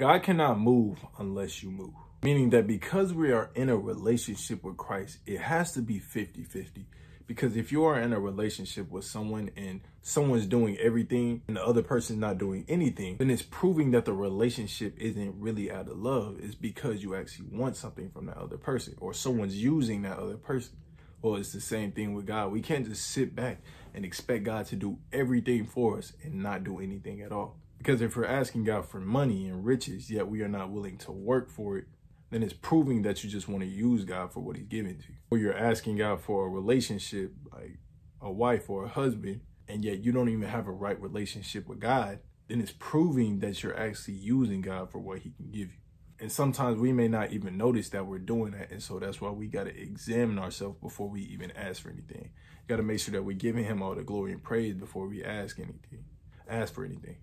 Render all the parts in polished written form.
God cannot move unless you move. Meaning that because we are in a relationship with Christ, it has to be 50-50. Because if you are in a relationship with someone and someone's doing everything and the other person's not doing anything, then it's proving that the relationship isn't really out of love. It's because you actually want something from that other person, or someone's using that other person. Well, it's the same thing with God. We can't just sit back and expect God to do everything for us and not do anything at all. Because if we're asking God for money and riches, yet we are not willing to work for it, then it's proving that you just want to use God for what he's given to you. Or you're asking God for a relationship, like a wife or a husband, and yet you don't even have a right relationship with God, then it's proving that you're actually using God for what he can give you. And sometimes we may not even notice that we're doing that. And so that's why we got to examine ourselves before we even ask for anything. Got to make sure that we're giving him all the glory and praise before we ask for anything.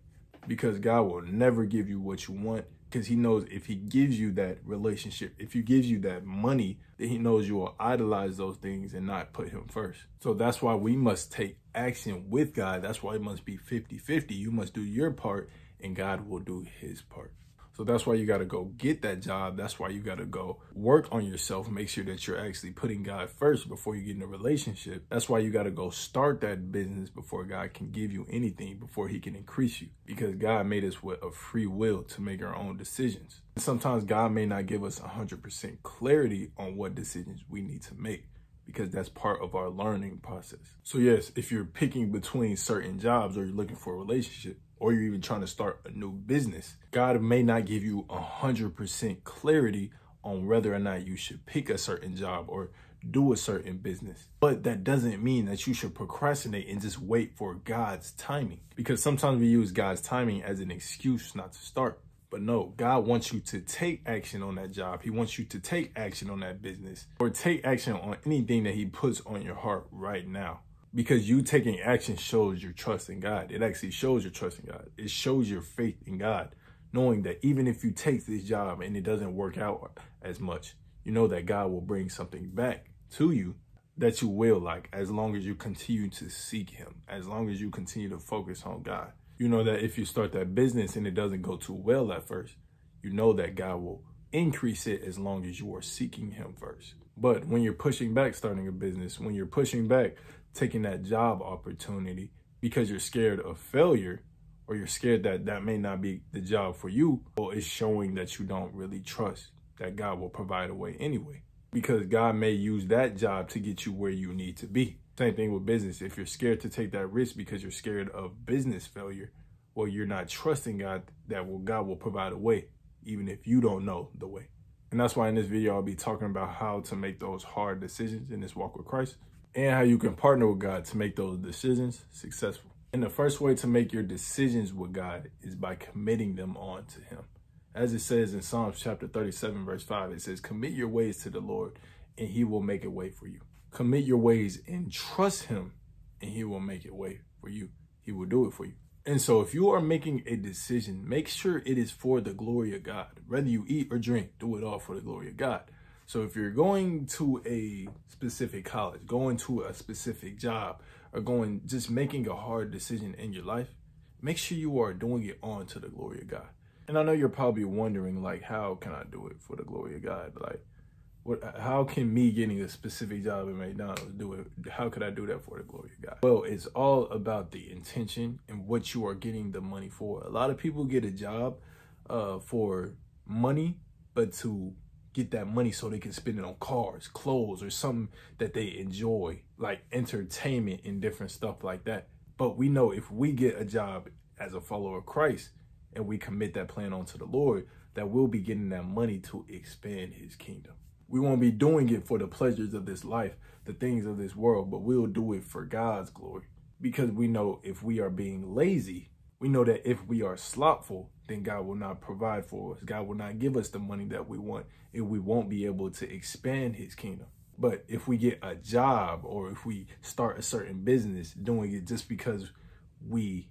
Because God will never give you what you want, because he knows if he gives you that relationship, if he gives you that money, then he knows you will idolize those things and not put him first. So that's why we must take action with God. That's why it must be 50-50. You must do your part and God will do his part. So that's why you got to go get that job. That's why you got to go work on yourself. Make sure that you're actually putting God first before you get in a relationship. That's why you got to go start that business before God can give you anything, before he can increase you. Because God made us with a free will to make our own decisions. And sometimes God may not give us 100% clarity on what decisions we need to make, because that's part of our learning process. So yes, if you're picking between certain jobs, or you're looking for a relationship, or you're even trying to start a new business, God may not give you 100% clarity on whether or not you should pick a certain job or do a certain business. But that doesn't mean that you should procrastinate and just wait for God's timing. Because sometimes we use God's timing as an excuse not to start. But no, God wants you to take action on that job. He wants you to take action on that business, or take action on anything that he puts on your heart right now. Because you taking action shows your trust in God. It actually shows your trust in God. It shows your faith in God, knowing that even if you take this job and it doesn't work out as much, you know that God will bring something back to you that you will like, as long as you continue to seek him, as long as you continue to focus on God. You know that if you start that business and it doesn't go too well at first, you know that God will increase it as long as you are seeking him first. But when you're pushing back starting a business, when you're pushing back taking that job opportunity because you're scared of failure, or you're scared that that may not be the job for you, well, it's showing that you don't really trust that God will provide a way anyway. Because God may use that job to get you where you need to be. Same thing with business. If you're scared to take that risk because you're scared of business failure, well, you're not trusting God that God will provide a way, even if you don't know the way. And that's why in this video, I'll be talking about how to make those hard decisions in this walk with Christ, and how you can partner with God to make those decisions successful. And the first way to make your decisions with God is by committing them on to him. As it says in Psalms chapter 37, verse 5, it says, commit your ways to the Lord and he will make a way for you. Commit your ways and trust him and he will make a way for you. He will do it for you. And so if you are making a decision, make sure it is for the glory of God. Whether you eat or drink, do it all for the glory of God. So if you're going to a specific college, going to a specific job, or just making a hard decision in your life, make sure you are doing it on to the glory of God. And I know you're probably wondering, like, how can I do it for the glory of God? Like, how can me getting a specific job at McDonald's do it? How could I do that for the glory of God? Well, it's all about the intention and what you are getting the money for. A lot of people get a job for money, but to get that money so they can spend it on cars, clothes, or something that they enjoy, like entertainment and different stuff like that. But we know if we get a job as a follower of Christ and we commit that plan onto the Lord, that we'll be getting that money to expand his kingdom. We won't be doing it for the pleasures of this life, the things of this world, but we'll do it for God's glory. Because we know if we are being lazy, we know that if we are slothful, then God will not provide for us. God will not give us the money that we want, and we won't be able to expand his kingdom. But if we get a job, or if we start a certain business doing it just because we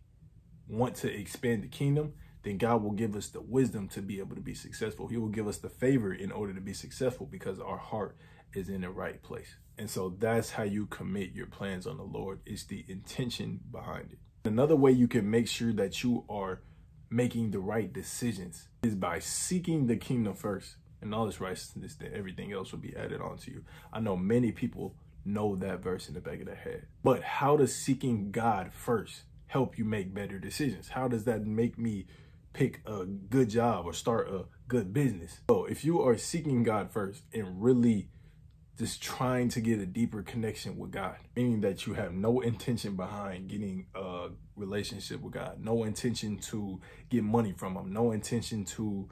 want to expand the kingdom, then God will give us the wisdom to be able to be successful. He will give us the favor in order to be successful because our heart is in the right place. And so that's how you commit your plans on the Lord. It's the intention behind it. Another way you can make sure that you are making the right decisions is by seeking the kingdom first, and all this righteousness, then everything else will be added on to you. I know many people know that verse in the back of their head. But how does seeking God first help you make better decisions? How does that make me pick a good job or start a good business? So if you are seeking God first and really just trying to get a deeper connection with God, meaning that you have no intention behind getting a relationship with God, no intention to get money from him, no intention to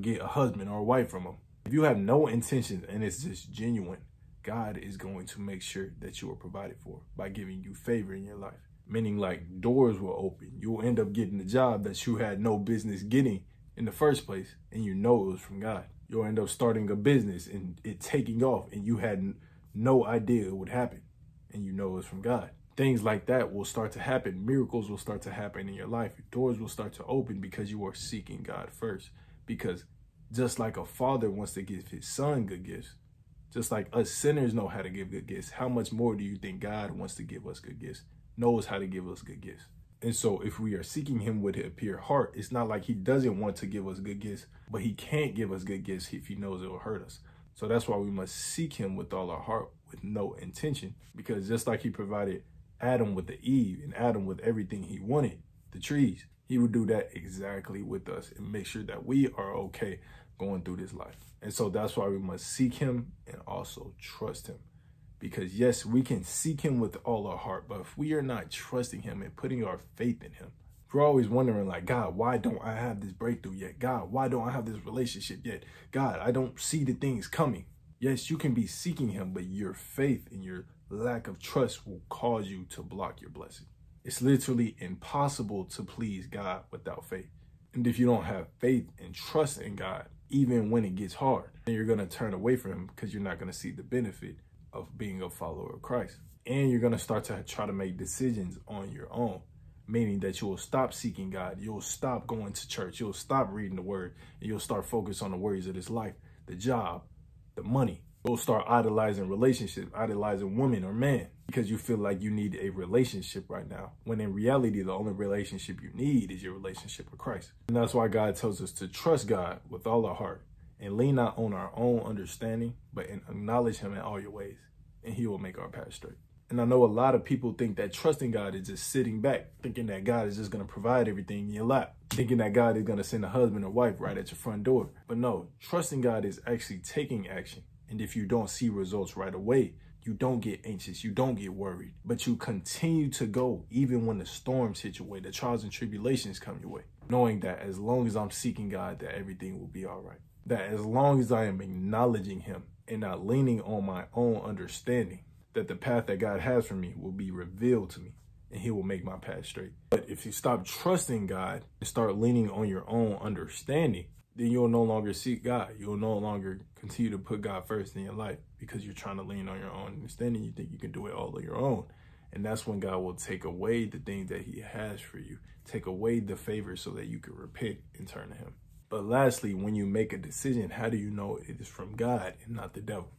get a husband or a wife from him. If you have no intention and it's just genuine, God is going to make sure that you are provided for by giving you favor in your life. Meaning like doors will open. You'll end up getting the job that you had no business getting in the first place, and you know it was from God. You'll end up starting a business and it taking off, and you had no idea it would happen, and you know it's from God. Things like that will start to happen. Miracles will start to happen in your life. Doors will start to open because you are seeking God first. Because just like a father wants to give his son good gifts, just like us sinners know how to give good gifts, how much more do you think God wants to give us good gifts, knows how to give us good gifts? And so if we are seeking him with a pure heart, it's not like he doesn't want to give us good gifts, but he can't give us good gifts if he knows it will hurt us. So that's why we must seek him with all our heart, with no intention, because just like he provided Adam with the Eve and Adam with everything he wanted, the trees, he would do that exactly with us and make sure that we are okay going through this life. And so that's why we must seek him and also trust him. Because yes, we can seek him with all our heart, but if we are not trusting him and putting our faith in him, we're always wondering like, God, why don't I have this breakthrough yet? God, why don't I have this relationship yet? God, I don't see the things coming. Yes, you can be seeking him, but your faith and your lack of trust will cause you to block your blessing. It's literally impossible to please God without faith. And if you don't have faith and trust in God, even when it gets hard, then you're going to turn away from him because you're not going to see the benefit of being a follower of Christ. And you're going to start to try to make decisions on your own, meaning that you will stop seeking God. You'll stop going to church. You'll stop reading the word, and you'll start focusing on the worries of this life, the job, the money. You'll start idolizing relationships, idolizing women or men, because you feel like you need a relationship right now, when in reality, the only relationship you need is your relationship with Christ. And that's why God tells us to trust God with all our heart and lean not on our own understanding, but acknowledge him in all your ways, and he will make our path straight. And I know a lot of people think that trusting God is just sitting back, thinking that God is just going to provide everything in your lap, thinking that God is going to send a husband or wife right at your front door. But no, trusting God is actually taking action. And if you don't see results right away, you don't get anxious, you don't get worried, but you continue to go even when the storms hit your way, the trials and tribulations come your way, knowing that as long as I'm seeking God, that everything will be all right. That as long as I am acknowledging him and not leaning on my own understanding, that the path that God has for me will be revealed to me, and he will make my path straight. But if you stop trusting God and start leaning on your own understanding, then you'll no longer seek God. You'll no longer continue to put God first in your life because you're trying to lean on your own understanding. You think you can do it all on your own. And that's when God will take away the things that he has for you, take away the favor so that you can repent and turn to him. But lastly, when you make a decision, how do you know it is from God and not the devil?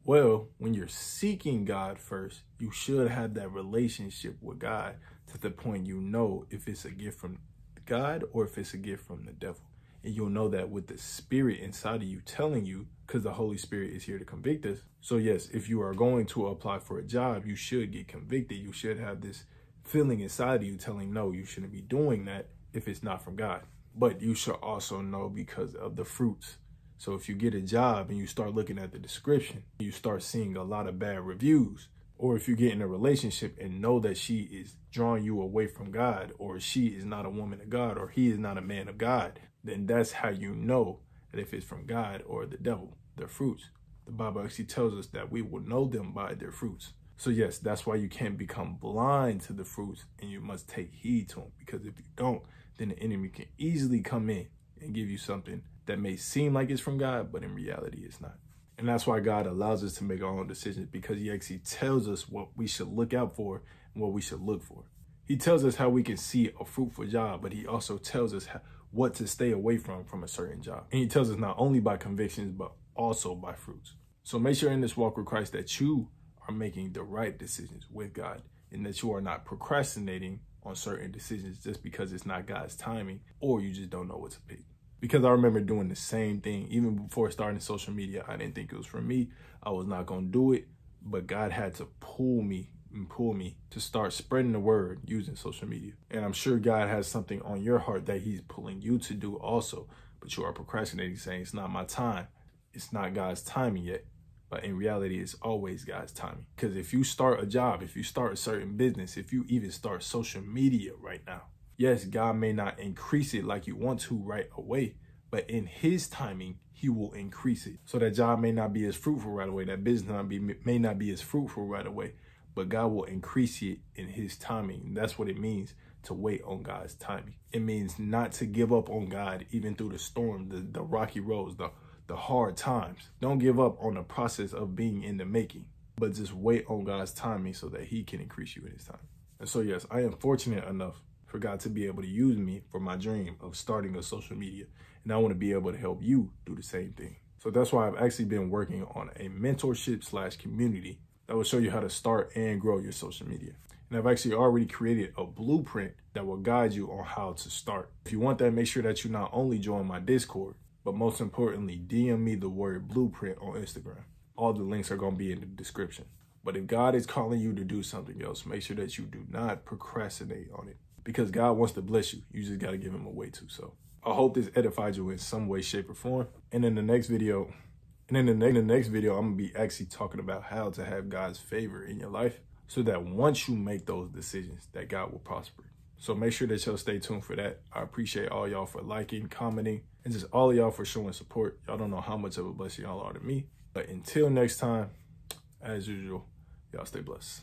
Well, when you're seeking God first, you should have that relationship with God to the point you know if it's a gift from God or if it's a gift from the devil. And you'll know that with the spirit inside of you telling you, because the Holy Spirit is here to convict us. So yes, if you are going to apply for a job, you should get convicted. You should have this feeling inside of you telling, no, you shouldn't be doing that if it's not from God. But you should also know because of the fruits. So if you get a job and you start looking at the description, you start seeing a lot of bad reviews. Or if you get in a relationship and know that she is drawing you away from God, or she is not a woman of God, or he is not a man of God, then that's how you know that if it's from God or the devil, their fruits. The Bible actually tells us that we will know them by their fruits. So yes, that's why you can't become blind to the fruits, and you must take heed to them, because if you don't, then the enemy can easily come in and give you something that may seem like it's from God, but in reality it's not. And that's why God allows us to make our own decisions, because he actually tells us what we should look out for and what we should look for. He tells us how we can see a fruitful job, but he also tells us what to stay away from a certain job. And he tells us not only by convictions, but also by fruits. So make sure in this walk with Christ that you are making the right decisions with God, and that you are not procrastinating on certain decisions just because it's not God's timing, or you just don't know what to pick. Because I remember doing the same thing. Even before starting social media, I didn't think it was for me. I was not going to do it, but God had to pull me to start spreading the word using social media. And I'm sure God has something on your heart that he's pulling you to do also, but you are procrastinating, saying it's not my time. It's not God's timing yet. But in reality, it's always God's timing. Because if you start a job, if you start a certain business, if you even start social media right now, yes, God may not increase it like you want to right away, but in his timing, he will increase it. So that job may not be as fruitful right away. That business may not be as fruitful right away, but God will increase it in his timing. And that's what it means to wait on God's timing. It means not to give up on God, even through the storm, the rocky roads, the hard times. Don't give up on the process of being in the making, but just wait on God's timing so that he can increase you in his time. And so, yes, I am fortunate enough for God to be able to use me for my dream of starting a social media. And I want to be able to help you do the same thing. So that's why I've actually been working on a mentorship / community that will show you how to start and grow your social media. And I've actually already created a blueprint that will guide you on how to start. If you want that, make sure that you not only join my Discord, but most importantly, DM me the word blueprint on Instagram. All the links are going to be in the description. But if God is calling you to do something else, make sure that you do not procrastinate on it, because God wants to bless you. You just got to give him a way to. So I hope this edified you in some way, shape, or form. And in the next video, I'm going to be actually talking about how to have God's favor in your life so that once you make those decisions, that God will prosper. So make sure that y'all stay tuned for that. I appreciate all y'all for liking, commenting, and just all of y'all for showing support. Y'all don't know how much of a blessing y'all are to me. But until next time, as usual, y'all stay blessed.